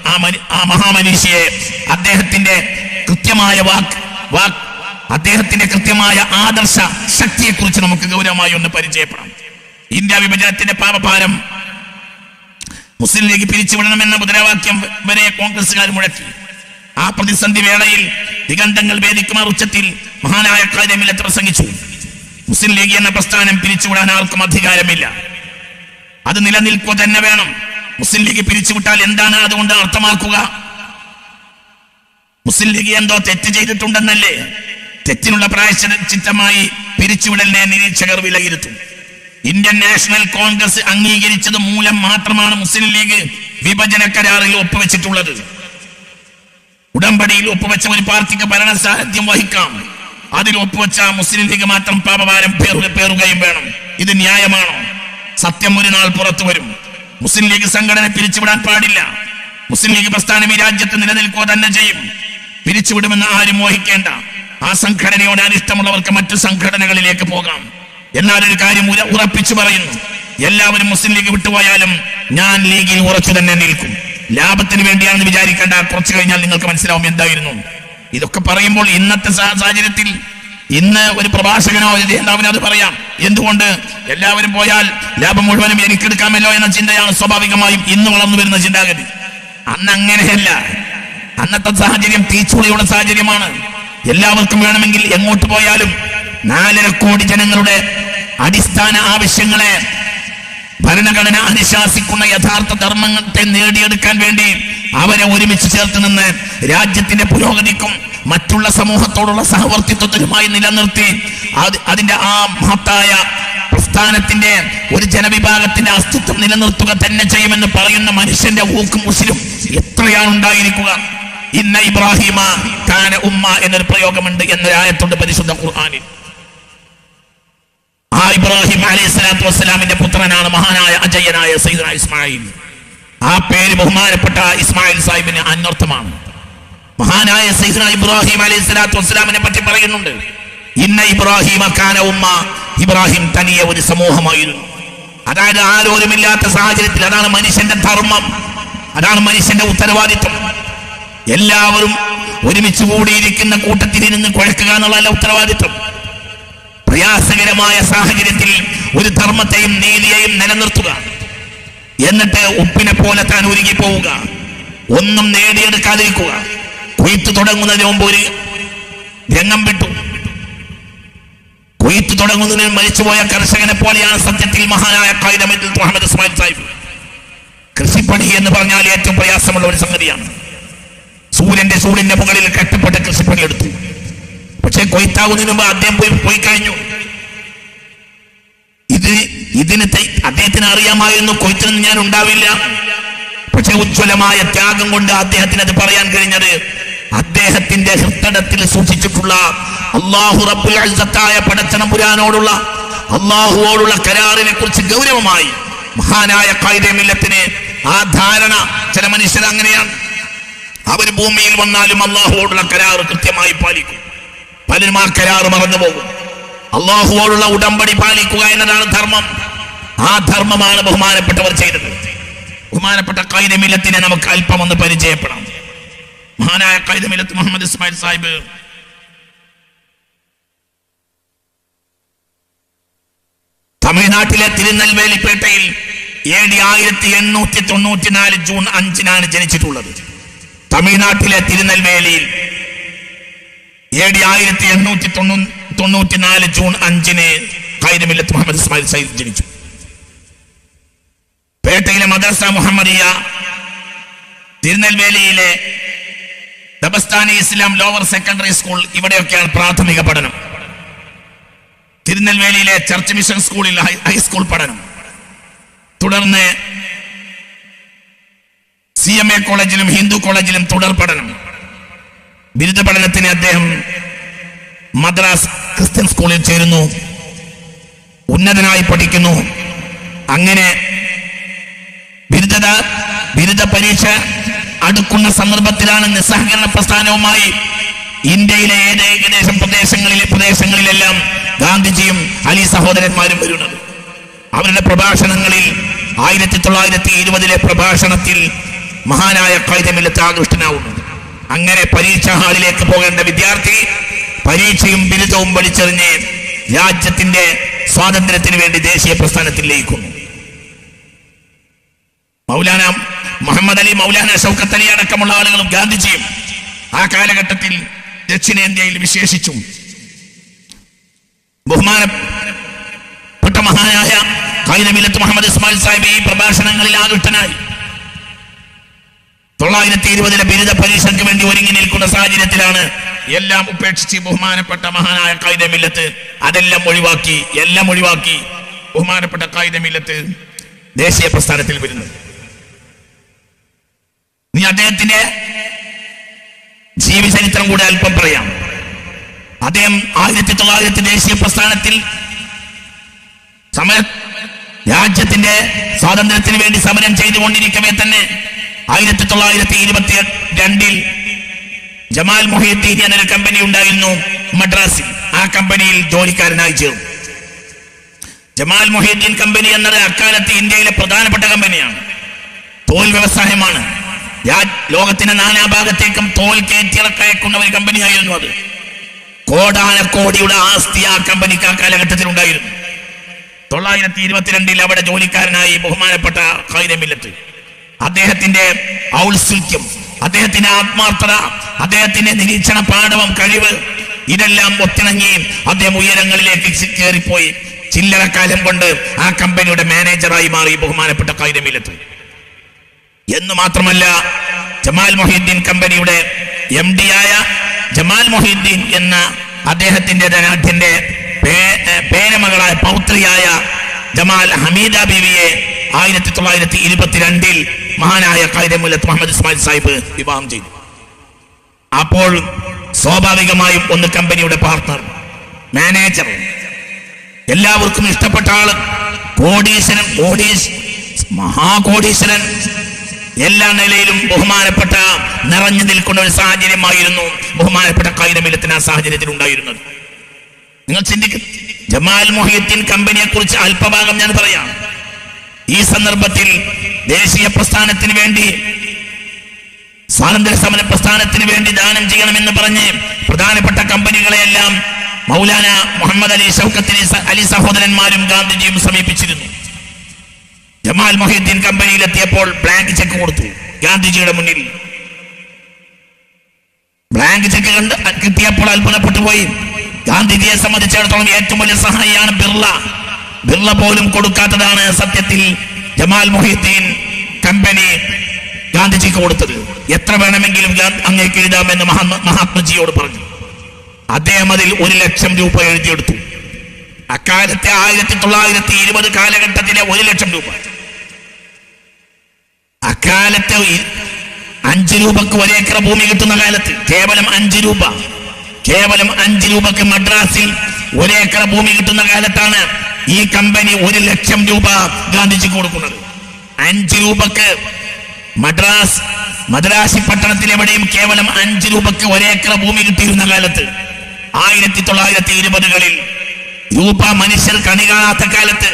[SPEAKER 1] ആ മഹാമനീഷിയെ അദ്ദേഹത്തിന്റെ കൃത്യമായ അദ്ദേഹത്തിന്റെ കൃത്യമായ ആദർശ ശക്തിയെക്കുറിച്ച് നമുക്ക് ഗൗരവമായി ഒന്ന് പരിചയപ്പെടാം. ഇന്ത്യ വിഭജനത്തിന്റെ പാപഭാരം മുസ്ലിം ലീഗ് പിരിച്ചുവിടണമെന്ന മുദ്രാവാക്യം വരെ കോൺഗ്രസുകാർ മുഴക്കി. ആ പ്രതിസന്ധി വേളയിൽ ദിഗന്ധങ്ങൾ വേദിക്കുമാർ ഉച്ചത്തിൽ മഹാനായ ഖായിദെ മില്ലത്ത് പ്രസംഗിച്ചു, മുസ്ലിം ലീഗ് എന്ന പ്രസ്ഥാനം പിരിച്ചുവിടാൻ ആർക്കും അധികാരമില്ല, അത് നിലനിൽക്കുക തന്നെ വേണം. മുസ്ലിം ലീഗ് പിരിച്ചുവിട്ടാൽ എന്താണ് അതുകൊണ്ട് അർത്ഥമാക്കുക? മുസ്ലിം ലീഗ് എന്തോ തെറ്റ് ചെയ്തിട്ടുണ്ടെന്നല്ലേ? തെറ്റിനുള്ള പ്രായശ്ചിത്തമായി പിരിച്ചുവിടലിനെ നിരീക്ഷകർ വിലയിരുത്തും. ഇന്ത്യൻ നാഷണൽ കോൺഗ്രസ് അംഗീകരിച്ചത് മൂലം മാത്രമാണ് മുസ്ലിം ലീഗ് വിഭജന കരാറിൽ ഒപ്പുവെച്ചിട്ടുള്ളത്. ഉടമ്പടിയിൽ ഒപ്പുവെച്ച ഒരു പാർട്ടിക്ക് ഭരണസാരഥ്യം വഹിക്കാം, അതിൽ ഒപ്പുവെച്ച മുസ്ലിം ലീഗ് മാത്രം പാപഭാരം പേറുകയും വേണം. ഇത് ന്യായമാണോ? സത്യം ഒരു നാൾ പുറത്തു വരും. മുസ്ലിം ലീഗ് സംഘടന പിരിച്ചുവിടാൻ പാടില്ല. മുസ്ലിം ലീഗ് പ്രസ്ഥാനം ഈ രാജ്യത്ത് നിലനിൽക്കുക തന്നെ ചെയ്യും. പിരിച്ചുവിടുമെന്ന് ആരും മോഹിക്കേണ്ട. ആ സംഘടനയോട് അനിഷ്ടമുള്ളവർക്ക് മറ്റു സംഘടനകളിലേക്ക് പോകാം. എന്നാൽ ഒരു കാര്യം ഉറപ്പിച്ചു പറയുന്നു, എല്ലാവരും മുസ്ലിം ലീഗ് വിട്ടുപോയാലും ഞാൻ ലീഗിൽ ഉറച്ചു തന്നെ നിൽക്കും. ലാഭത്തിന് വേണ്ടിയാണെന്ന് വിചാരിക്കേണ്ട, കുറച്ചു കഴിഞ്ഞാൽ നിങ്ങൾക്ക് മനസ്സിലാവും എന്തായിരുന്നു. ഇതൊക്കെ പറയുമ്പോൾ ഇന്നത്തെ സാഹചര്യത്തിൽ ഇന്ന് ഒരു പ്രഭാഷകനോ ഒരു നേതാവിനോ അത് പറയാം. എന്തുകൊണ്ട്? എല്ലാവരും പോയാൽ ലാഭം മുഴുവനും എനിക്കെടുക്കാമല്ലോ എന്ന ചിന്തയാണ് സ്വാഭാവികമായും ഇന്ന് വളർന്നു വരുന്ന ചിന്താഗതി. അന്ന് അങ്ങനെയല്ല. അന്നത്തെ സാഹചര്യം തീച്ചുളിയുടെ സാഹചര്യമാണ്. എല്ലാവർക്കും വേണമെങ്കിൽ എങ്ങോട്ട് പോയാലും 4.5 കോടി ജനങ്ങളുടെ അടിസ്ഥാന ആവശ്യങ്ങളെ ഭരണഘടന അനുശാസിക്കുന്ന യഥാർത്ഥ ധർമ്മത്തെ നേടിയെടുക്കാൻ വേണ്ടി അവരെ ഒരുമിച്ച് ചേർത്ത് നിന്ന് രാജ്യത്തിന്റെ പുരോഗതിക്കും മറ്റുള്ള സമൂഹത്തോടുള്ള സഹവർത്തിത്വത്തിനുമായി നിലനിർത്തി അതിന്റെ ആ മഹത്തായ പ്രസ്ഥാനത്തിന്റെ ഒരു ജനവിഭാഗത്തിന്റെ അസ്തിത്വം നിലനിർത്തുക തന്നെ ചെയ്യുമെന്ന് പറയുന്ന മനുഷ്യന്റെ ഊക്കും ഉശിരും എത്രയാണ് ഉണ്ടായിരിക്കുക. ഇന്ന ഇബ്രാഹിമ കാന ഉമ്മ എന്നൊരു പ്രയോഗമുണ്ട്, എന്നൊരു ആയത്തുണ്ട് പരിശുദ്ധ ഖുർആനിൽ. ആ ഇബ്രാഹിം അലൈഹിസ്സലാത്തു വസ്സലാമിന്റെ പുത്രനാണ് മഹാനായ അജയ്യനായ സയ്യിദുനാ ഇസ്മായിൽ. ആ പേര് ബഹുമാനപ്പെട്ട ഇസ്മായിൽ സാഹിബിന് അന്വർത്ഥമാണ്. മഹാനായ സയ്യിദുനാ ഇബ്രാഹിം അലൈഹിസ്സലാത്തു വസ്സലാമിനെ പറ്റി പറയുന്നുണ്ട്, ഇന്ന ഇബ്രാഹിമ കാന ഉമ്മ, ഇബ്രാഹിം തനിയെ ഒരു സമൂഹമായിരുന്നു. അതായത് ആരോരുമില്ലാത്ത സാഹചര്യത്തിൽ, അതാണ് മനുഷ്യന്റെ ധർമ്മം, അതാണ് മനുഷ്യന്റെ ഉത്തരവാദിത്വം. എല്ലാവരും ഒരുമിച്ച് കൂടിയിരിക്കുന്ന കൂട്ടത്തിൽ നിന്ന് കുഴക്കുക എന്നുള്ളതല്ല ഉത്തരവാദിത്വം. പ്രയാസകരമായ സാഹചര്യത്തിൽ ഒരു ധർമ്മത്തെയും നീതിയെയും നിലനിർത്തുക, എന്നിട്ട് ഉപ്പിനെ പോലെ താൻ ഒരുങ്ങി പോവുക, ഒന്നും നേടിയെടുക്കാതിരിക്കുക. കൊയ്ത്ത് തുടങ്ങുന്നതിന് മുമ്പ് ഒരു രംഗം വിട്ടു. കൊയ്ത്ത് തുടങ്ങുന്നതിന് മരിച്ചുപോയ കർഷകനെ പോലെയാണ് സത്യത്തിൽ മഹാനായ ഖായിദ മുഹമ്മദ് ഇസ്മായിൽ സാഹിബ്. കൃഷിപ്പണി എന്ന് പറഞ്ഞാൽ ഏറ്റവും പ്രയാസമുള്ള ഒരു സംഗതിയാണ്. സൂര്യന്റെ ചൂടിന്റെ മുകളിൽ കഷ്ടപ്പെട്ട് കൃഷിപ്പണി എടുത്തു. പക്ഷെ കൊയ്ത്താകുന്നതിന് മുമ്പ് അദ്ദേഹം പോയി കഴിഞ്ഞു. ഇതിന് അദ്ദേഹത്തിന് അറിയാമായിരുന്നു കൊയ്ത്തിനൊന്നും ഞാൻ ഉണ്ടാവില്ല. പക്ഷെ ഉജ്ജ്വലമായ ത്യാഗം കൊണ്ട് അദ്ദേഹത്തിന് അത് പറയാൻ കഴിഞ്ഞത് അദ്ദേഹത്തിന്റെ ഹൃദയത്തിൽ സൂക്ഷിച്ചിട്ടുള്ള അല്ലാഹു റബ്ബുൽ ഇസ്സത്തായ പടച്ചതമ്പുരാനോടുള്ള അല്ലാഹുവോടുള്ള കരാറിനെ കുറിച്ച് ഗൗരവമായി മഹാനായ ഖായിദ മില്ലത്തിന് ആ ധാരണ. ചില മനുഷ്യർ അങ്ങനെയാണ്, അവർ ഭൂമിയിൽ വന്നാലും അല്ലാഹുവോടുള്ള കരാറ് കൃത്യമായി പാലിക്കും. പലരും ആ കരാറ് മറന്നു പോകും. അല്ലാഹുവോടുള്ള ഉടമ്പടി പാലിക്കുക എന്നതാണ് ധർമ്മം. ആ ധർമ്മമാണ് ബഹുമാനപ്പെട്ടവർ ചെയ്തത്. ബഹുമാനപ്പെട്ട ഖായിദ മില്ലത്തിനെ നമുക്ക് അല്പം ഒന്ന് പരിചയപ്പെടാം. മഹാനായ ഖായിദ മില്ലത്ത് മുഹമ്മദ് ഇസ്മായിൽ സാഹിബ് തമിഴ്നാട്ടിലെ തിരുനെൽവേലിപ്പേട്ടയിൽ AD 1894 ജൂൺ 5 ജനിച്ചിട്ടുള്ളത്. തമിഴ്നാട്ടിലെ തിരുനെൽവേലിയിൽ AD 1894 ജൂൺ 5 ഖായിദ മില്ലത്ത് മുഹമ്മദ് ഇസ്മായിൽ സാഹിബ് ജനിച്ചു. പേട്ടയിലെ മദ്രസ മുഹമ്മദിയ, തിരുനെൽവേലിയിലെ ദബസ്ഥാനി ഇസ്ലാം ലോവർ സെക്കൻഡറി സ്കൂൾ, ഇവിടെയൊക്കെയാണ് പ്രാഥമിക പഠനം. തിരുനെൽവേലിയിലെ ചർച്ച് മിഷൻ സ്കൂളിൽ ഹൈസ്കൂൾ പഠനം. തുടർന്ന് CMA കോളേജിലും ഹിന്ദു കോളേജിലും തുടർ പഠനം. ബിരുദ പഠനത്തിന് അദ്ദേഹം മദ്രാസ് ക്രിസ്ത്യൻ സ്കൂളിൽ ചേരുന്നു, ഉന്നതനായി പഠിക്കുന്നു. അങ്ങനെ ബിരുദ പരീക്ഷ അടുക്കുന്ന സന്ദർഭത്തിലാണ് നിസ്സഹകരണ പ്രസ്ഥാനവുമായി ഇന്ത്യയിലെ ഏകദേശം പ്രദേശങ്ങളിലെല്ലാം ഗാന്ധിജിയും അലി സഹോദരന്മാരും വരുന്നത്. അവരുടെ പ്രഭാഷണങ്ങളിൽ 1920 പ്രഭാഷണത്തിൽ മഹാനായ ഖായിദ മില്ലത്ത് ആകൃഷ്ടനാവുന്നു. അങ്ങനെ പരീക്ഷാ ഹാളിലേക്ക് പോകേണ്ട വിദ്യാർത്ഥി പരീക്ഷയും ബിരുദവും പഠിച്ചറിഞ്ഞ് രാജ്യത്തിന്റെ സ്വാതന്ത്ര്യത്തിന് വേണ്ടി ദേശീയ പ്രസ്ഥാനത്തിൽ ലയിക്കുന്നു. മൗലാന മുഹമ്മദ് അലി, മൗലാന ഷൗക്കത്ത് അലി അടക്കമുള്ള ആളുകളും ഗാന്ധിജിയും ആ കാലഘട്ടത്തിൽ ദക്ഷിണേന്ത്യയിൽ വിശേഷിച്ചും ബഹുമാനപ്പെട്ട മഹാനായ ഖായിദ മില്ലത്ത് മുഹമ്മദ് ഇസ്മായിൽ സാഹിബ് ഈ പ്രഭാഷണങ്ങളിൽ ആകൃഷ്ടനായി 1920 ബിരുദ പരീക്ഷയ്ക്ക് വേണ്ടി ഒരുങ്ങി നിൽക്കുന്ന സാഹചര്യത്തിലാണ് എല്ലാം ഉപേക്ഷിച്ച് ബഹുമാനപ്പെട്ട മഹാനായ ഖായിദ മില്ലത്ത് എല്ലാം ഒഴിവാക്കി ബഹുമാനപ്പെട്ട ഖായിദ മില്ലത്ത് ദേശീയ പ്രസ്ഥാനത്തിൽ വരുന്നത്. നീ അദ്ദേഹത്തിന്റെ ജീവചരിത്രം കൂടെ അല്പം പറയാം. അദ്ദേഹം 1900 ദേശീയ പ്രസ്ഥാനത്തിൽ രാജ്യത്തിന്റെ സ്വാതന്ത്ര്യത്തിന് വേണ്ടി സമരം ചെയ്തുകൊണ്ടിരിക്കവേ തന്നെ 1922 ജമാൽ മുഹീദ്ദീൻ എന്നൊരു കമ്പനി ഉണ്ടായിരുന്നു മദ്രാസിൽ. ആ കമ്പനിയിൽ ജോലിക്കാരനായി ചേർന്നു. ജമാൽ മൊഹീദ്ദീൻ കമ്പനി എന്നത് അക്കാലത്ത് ഇന്ത്യയിലെ പ്രധാനപ്പെട്ട കമ്പനിയാണ്. തോൽ വ്യവസായമാണ്. ലോകത്തിന്റെ നാനാഭാഗത്തേക്കും തോൽ കയറ്റിറക്കയക്കുന്ന ഒരു കമ്പനിയായിരുന്നു അത്. കോടാനക്കോടിയുടെ ആസ്തി ആ കമ്പനിക്ക് ആ കാലഘട്ടത്തിൽ ഉണ്ടായിരുന്നു. 922 അവിടെ ജോലിക്കാരനായി ബഹുമാനപ്പെട്ട ഖായിദ മില്ലത്ത്. അദ്ദേഹത്തിന്റെ ഔത്സുക്യം, അദ്ദേഹത്തിന്റെ ആത്മാർത്ഥത, അദ്ദേഹത്തിന്റെ നിരീക്ഷണ പാഠവം, കഴിവ്, ഇതെല്ലാം ഒത്തിണങ്ങി അദ്ദേഹം ഉയരങ്ങളിലേക്ക് കയറിപ്പോയി. ചില്ലറക്കാലം കൊണ്ട് ആ കമ്പനിയുടെ മാനേജറായി മാറി ബഹുമാനപ്പെട്ട ഖായിദ മില്ലത്ത്. എന്ന് മാത്രമല്ല, ജമാൽ മൊഹീദ്ദീൻ കമ്പനിയുടെ MD ആയ ജമാൽ മൊഹീദ്ദീൻ എന്ന അദ്ദേഹത്തിന്റെ ധനാഢ്യന്റെ പേരമകളായ പൗത്രിയായ ജമാൽ ഹമീദ ബീവിയെ 1922 മഹാനായ ഖായിദ മില്ലത്ത് മുഹമ്മദ് ഇസ്മായിൽ സാഹിബ് വിവാഹം ചെയ്തു. അപ്പോൾ സ്വാഭാവികമായും ഒന്ന് കമ്പനിയുടെ പാർട്ണർ, മാനേജർ, എല്ലാവർക്കും ഇഷ്ടപ്പെട്ട ആള്, കോടീശ്വരൻ, മഹാകോടീശ്വരൻ, എല്ലാ നിലയിലും ബഹുമാനപ്പെട്ട നിറഞ്ഞു നിൽക്കുന്ന ഒരു സാഹചര്യമായിരുന്നു ബഹുമാനപ്പെട്ട ഖായിദ മില്ലത്തിന് ആ സാഹചര്യത്തിൽ ഉണ്ടായിരുന്നത്. നിങ്ങൾ ചിന്തിക്കും, ജമാൽ മൊഹീദ്ദീൻ കമ്പനിയെ കുറിച്ച് അല്പഭാഗം ഞാൻ പറയാം. ഈ സന്ദർഭത്തിൽ ദേശീയ പ്രസ്ഥാനത്തിന് വേണ്ടി, സ്വാതന്ത്ര്യ സമര പ്രസ്ഥാനത്തിന് വേണ്ടി ദാനം ചെയ്യണമെന്ന് പറഞ്ഞ് പ്രധാനപ്പെട്ട കമ്പനികളെയെല്ലാം മൗലാന മുഹമ്മദ് അലി ഷൗക്കത്ത് അലി സഹോദരന്മാരും ഗാന്ധിജിയും സമീപിച്ചിരുന്നു. ജമാൽ മൊഹീദ്ദീൻ കമ്പനിയിലെത്തിയപ്പോൾ ബ്ലാങ്ക് ചെക്ക് കൊടുത്തു ഗാന്ധിജിയുടെ മുന്നിൽ. ബ്ലാങ്ക് ചെക്ക് കിട്ടിയപ്പോൾ അത്ഭുതപ്പെട്ടു പോയി. ഗാന്ധിജിയെ സംബന്ധിച്ചിടത്തോളം ഏറ്റവും വലിയ സഹായിയാണ് ബിർള പോലും കൊടുക്കാത്തതാണ് സത്യത്തിൽ ജമാൽ മൊഹീദ്ദീൻ കമ്പനി ഗാന്ധിജിക്ക് കൊടുത്തത്. എത്ര വേണമെങ്കിലും അങ്ങേക്ക് എഴുതാമെന്ന് മഹാത്മജിയോട് പറഞ്ഞു. അദ്ദേഹം അതിൽ 1 ലക്ഷം രൂപ എഴുതിയെടുത്തു. അക്കാലത്തെ 1920 കാലഘട്ടത്തിലെ 1 ലക്ഷം രൂപ. അക്കാലത്തെ 5 രൂപക്ക് 1 ഏക്കർ ഭൂമി കിട്ടുന്ന കാലത്ത് കേവലം 5 രൂപക്ക് മദ്രാസിൽ 1 ഏക്കർ ഭൂമി കിട്ടുന്ന കാലത്താണ് ഈ കമ്പനി 1 ലക്ഷം രൂപ ഗാന്ധിജിക്ക് കൊടുക്കുന്നത്. 5 രൂപക്ക് മദ്രാസി പട്ടണത്തിൽ എവിടെയും കേവലം 5 രൂപക്ക് 1 ഏക്കർ ഭൂമി കിട്ടിയിരുന്ന കാലത്ത് 1920-കളിൽ രൂപ മനുഷ്യർ കണി കാണാത്ത കാലത്ത്,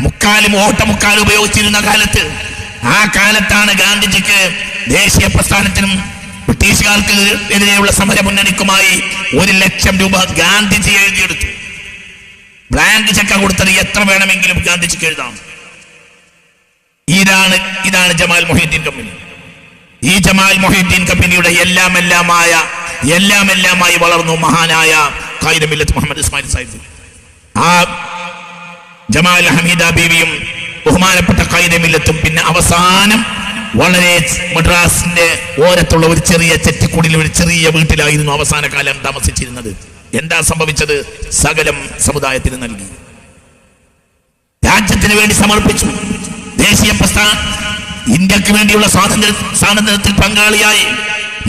[SPEAKER 1] മുക്കാലും ഓട്ടമുക്കാലും ഉപയോഗിച്ചിരുന്ന കാലത്ത്, ആ കാലത്താണ് ഗാന്ധിജിക്ക് ദേശീയ പ്രസ്ഥാനത്തിനും ബ്രിട്ടീഷുകാർക്ക് എതിരെയുള്ള സമര മുന്നണിക്കുമായി 1 ലക്ഷം രൂപ ഗാന്ധിജി എഴുതിയെടുത്തു. ബ്ലാങ്ക് ചെക്ക കൊടുത്തത് എത്ര വേണമെങ്കിലും ഗാന്ധിജിക്ക് എഴുതാം. ഇതാണ് ജമാൽ മൊഹീദ്ദീൻ കമ്പനി. ഈ ജമാൽ മൊഹീദ്ദീൻ കമ്പനിയുടെ എല്ലാമെല്ലാമായി വളർന്നു മഹാനായ ഖായിദ മില്ലത്ത് മുഹമ്മദ് ഇസ്മായിൽ സാഹിബ്. ആ ജമാൽ ഹമീദ ബീവിയും ബഹുമാനപ്പെട്ട ഖായിദ മില്ലത്തും പിന്നെ അവസാനം വളരെ മദ്രാസിന്റെ ഓരത്തുള്ള ഒരു ചെറിയ ചെറ്റിക്കുടിൽ ഒരു ചെറിയ വീട്ടിലായിരുന്നു അവസാന കാലം താമസിച്ചിരുന്നത്. എന്താ സംഭവിച്ചത്? സകലം സമുദായത്തിന് നൽകി, രാജ്യത്തിന് വേണ്ടി സമർപ്പിച്ചു. ദേശീയ പ്രസ്ഥാനം ഇന്ത്യക്ക് വേണ്ടിയുള്ള സ്വാതന്ത്ര്യത്തിൽ പങ്കാളിയായി.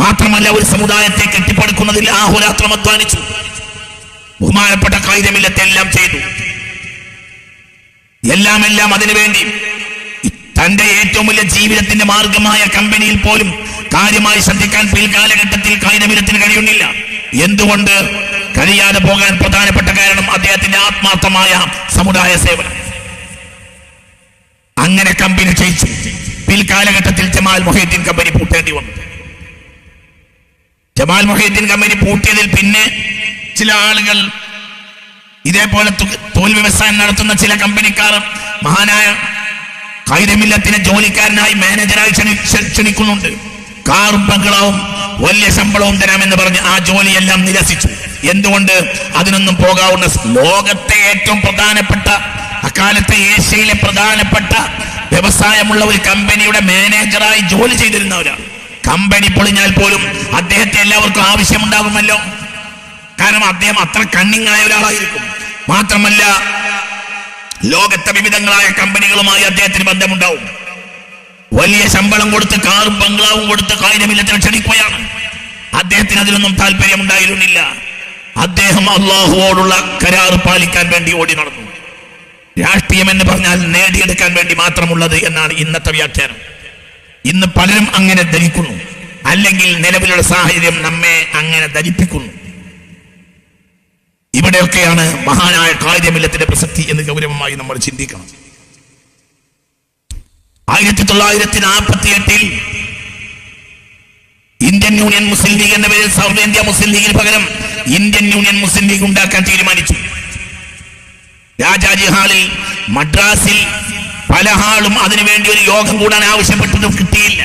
[SPEAKER 1] മാത്രമല്ല, ഒരു സമുദായത്തെ കെട്ടിപ്പടുക്കുന്നതിൽ ആഹോരാത്രം അധ്വാനിച്ചു. ബഹുമാനപ്പെട്ട ഖായിദ മില്ലത്ത് എല്ലാം ചെയ്തു. എല്ലാം അതിനുവേണ്ടി തന്റെ ഏറ്റവും വലിയ ജീവിതത്തിന്റെ മാർഗമായ കമ്പനിയിൽ പോലും കാര്യമായി ശ്രദ്ധിക്കാൻ പിൽക്കാലഘട്ടത്തിൽ ഖായിദ മില്ലത്തിന് കഴിയുന്നില്ല. എന്തുകൊണ്ട് കഴിയാതെ പോകാൻ പ്രധാനപ്പെട്ട കാരണം അദ്ദേഹത്തിന്റെ ആത്മാർത്ഥമായ സമുദായ സേവനം. അങ്ങനെ കമ്പനി ക്ഷയിച്ചു. പിൽക്കാലഘട്ടത്തിൽ ജമാൽ മൊഹീദ്ദീൻ കമ്പനി പൂട്ടേണ്ടി വന്നു. ജമാൽ മൊഹീദ്ദീൻ കമ്പനി പൂട്ടിയതിൽ പിന്നെ ചില ആളുകൾ, ഇതേപോലെ തോൽ വ്യവസായം നടത്തുന്ന ചില കമ്പനിക്കാർ മഹാനായ ഖായിദ മില്ലത്തിനെ ജോലിക്കാരനായി മാനേജറായി ക്ഷണിക്കുന്നുണ്ട്. കാറും ബംഗ്ലാവും വലിയ ശമ്പളവും തരാമെന്ന് പറഞ്ഞ് ആ ജോലിയെല്ലാം നിരസിച്ചു. എന്തുകൊണ്ട്? അതിനൊന്നും പോകാവുന്ന ലോകത്തെ ഏറ്റവും പ്രധാനപ്പെട്ട, അക്കാലത്തെ ഏഷ്യയിലെ പ്രധാനപ്പെട്ട വ്യവസായമുള്ള ഒരു കമ്പനിയുടെ മാനേജറായി ജോലി ചെയ്തിരുന്നവരാണ്. കമ്പനി പൊളിഞ്ഞാൽ പോലും അദ്ദേഹത്തെ എല്ലാവർക്കും ആവശ്യമുണ്ടാകുമല്ലോ. കാരണം അദ്ദേഹം അത്ര കണ്ണിങ് ആയ ഒരാളായിരിക്കും. മാത്രമല്ല, ലോകത്തെ വിവിധങ്ങളായ കമ്പനികളുമായി അദ്ദേഹത്തിന് ബന്ധമുണ്ടാവും. വലിയ ശമ്പളം കൊടുത്ത് കാറും ബംഗ്ലാവും കൊടുത്ത് ഖായിദ മില്ലത്തിനെ ക്ഷണിക്കുകയാണ്. അദ്ദേഹത്തിന് അതിലൊന്നും താല്പര്യമുണ്ടായിരുന്നില്ല. അദ്ദേഹം അള്ളാഹുവോടുള്ള കരാറ് പാലിക്കാൻ വേണ്ടി ഓടി നടന്നു. രാഷ്ട്രീയം എന്ന് പറഞ്ഞാൽ നേടിയെടുക്കാൻ വേണ്ടി മാത്രമുള്ളത് എന്നാണ് ഇന്നത്തെ വ്യാഖ്യാനം. ഇന്ന് പലരും അങ്ങനെ ധരിക്കുന്നു, അല്ലെങ്കിൽ നിലവിലുള്ള സാഹചര്യം നമ്മെ അങ്ങനെ ധരിപ്പിക്കുന്നു. ഇവിടെയൊക്കെയാണ് മഹാനായ ഖാഇദ മില്ലത്തിന്റെ പ്രസക്തി എന്ന് ഗൗരവമായി നമ്മൾ ചിന്തിക്കണം. 1948 ഇന്ത്യൻ യൂണിയൻ മുസ്ലിം ലീഗ് എന്ന പേരിൽ സൗത്ത് ഇന്ത്യ മുസ്ലിം ലീഗിന് പകരം ഇന്ത്യൻ യൂണിയൻ മുസ്ലിം ലീഗ് ഉണ്ടാക്കാൻ തീരുമാനിച്ചു. രാജാജി ഹാളിൽ മദ്രാസിൽ പല ആളും അതിനുവേണ്ടി ഒരു യോഗം കൂടാൻ ആവശ്യപ്പെട്ടതും കിട്ടിയില്ല.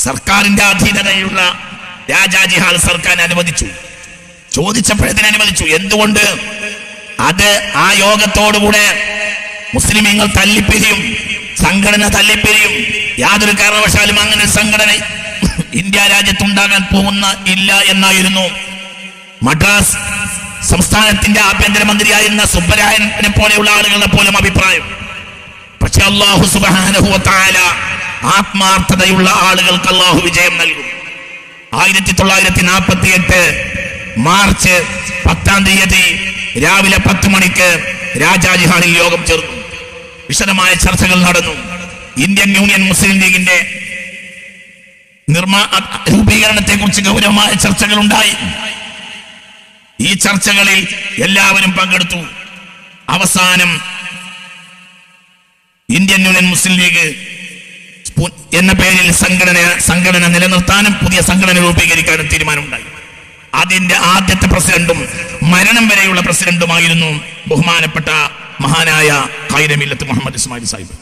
[SPEAKER 1] സർക്കാരിന്റെ അധീനതയുള്ള രാജാജി ഹാൾ സർക്കാർ അനുവദിച്ചു. ചോദിച്ചപ്പോഴത്തിന് അനുവദിച്ചു. എന്തുകൊണ്ട്? അത് ആ യോഗത്തോടുകൂടെ മുസ്ലിമീങ്ങൾ തല്ലിപ്പിരിയും, സംഘടന തല്ലിപ്പിരിയും. യാതൊരു കാരണവശാലും അങ്ങനെ സംഘടന ഇന്ത്യ രാജ്യത്തുണ്ടാകാൻ പോകുന്ന ഇല്ല എന്നായിരുന്നു മദ്രാസ് സംസ്ഥാനത്തിന്റെ ആഭ്യന്തരമന്ത്രിയായിരുന്ന സുബ്ബരായനെ പോലെയുള്ള ആളുകളുടെ പോലും അഭിപ്രായം. പക്ഷെ അല്ലാഹു സുബ്ഹാനഹു വ തആല ആത്മാർത്ഥതയുള്ള ആളുകൾക്ക് അല്ലാഹു വിജയം നൽകും. 1948 മാർച്ച് 10 രാവിലെ 10 മണിക്ക് രാജാജി ഹാളിൽ യോഗം ചേർന്നു. വിശദമായ ചർച്ചകൾ നടന്നു. ഇന്ത്യൻ യൂണിയൻ മുസ്ലിം ലീഗിന്റെ രൂപീകരണത്തെ കുറിച്ച് ഗൗരവമായ ചർച്ചകൾ ഉണ്ടായി. ഈ ചർച്ചകളിൽ എല്ലാവരും പങ്കെടുത്തു. അവസാനം ഇന്ത്യൻ യൂണിയൻ മുസ്ലിം ലീഗ് എന്ന പേരിൽ സംഘടന നിലനിർത്താനും പുതിയ സംഘടന രൂപീകരിക്കാനും തീരുമാനമുണ്ടായി. അതിന്റെ ആദ്യത്തെ പ്രസിഡന്റും മരണം വരെയുള്ള പ്രസിഡന്റുമായിരുന്നു ബഹുമാനപ്പെട്ട മഹാനായ ഖാഇദ മില്ലത്ത് മുഹമ്മദ് ഇസ്മായിൽ സാഹിബ്.